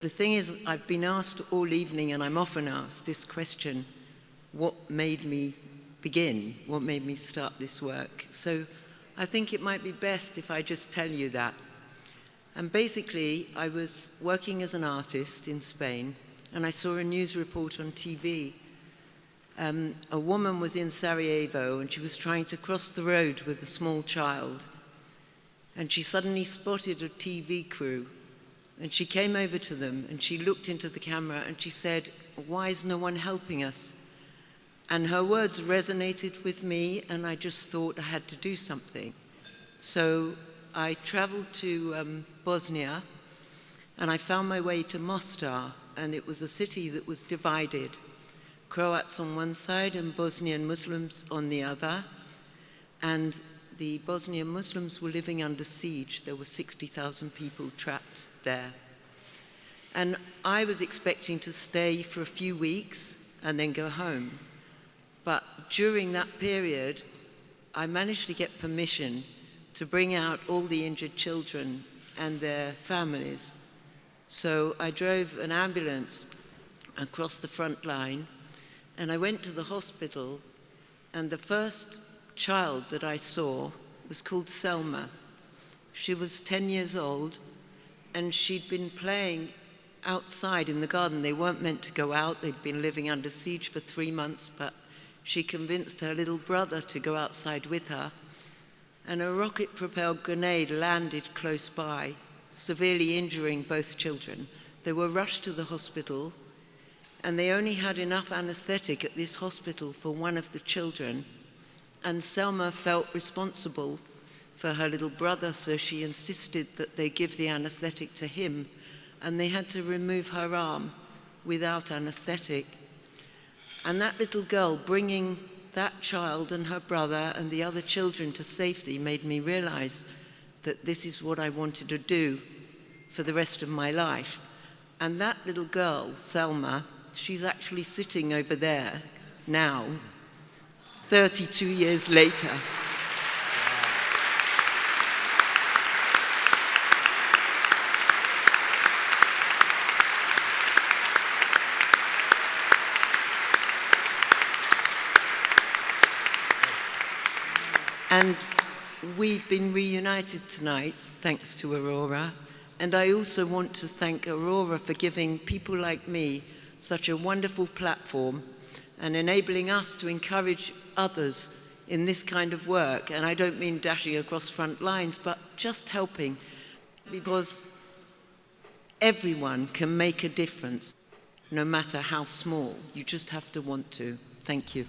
The thing is, I've been asked all evening, and I'm often asked this question, what made me begin? What made me start this work? So I think it might be best if I just tell you that. And basically, I was working as an artist in Spain, and I saw a news report on TV. A woman was in Sarajevo, and she was trying to cross the road with a small child. And she suddenly spotted a TV crew. And she came over to them, and she looked into the camera, and she said, "Why is no one helping us?" And her words resonated with me, and I just thought I had to do something. So I traveled to Bosnia, and I found my way to Mostar, and it was a city that was divided. Croats on one side and Bosnian Muslims on the other. And the Bosnian Muslims were living under siege. There were 60,000 people trapped there. And I was expecting to stay for a few weeks and then go home. But during that period, I managed to get permission to bring out all the injured children and their families. So I drove an ambulance across the front line, and I went to the hospital, and the first child that I saw was called Selma. She was 10 years old, and she'd been playing outside in the garden. They weren't meant to go out. They'd been living under siege for 3 months, but she convinced her little brother to go outside with her. And a rocket-propelled grenade landed close by, severely injuring both children. They were rushed to the hospital, and they only had enough anesthetic at this hospital for one of the children. And Selma felt responsible for her little brother, so she insisted that they give the anesthetic to him, and they had to remove her arm without anesthetic. And that little girl, bringing that child and her brother and the other children to safety, made me realize that this is what I wanted to do for the rest of my life. And that little girl, Selma, she's actually sitting over there now, 32 years later. And we've been reunited tonight, thanks to Aurora. And I also want to thank Aurora for giving people like me such a wonderful platform and enabling us to encourage others in this kind of work. And I don't mean dashing across front lines, but just helping, because everyone can make a difference, no matter how small. You just have to want to. Thank you.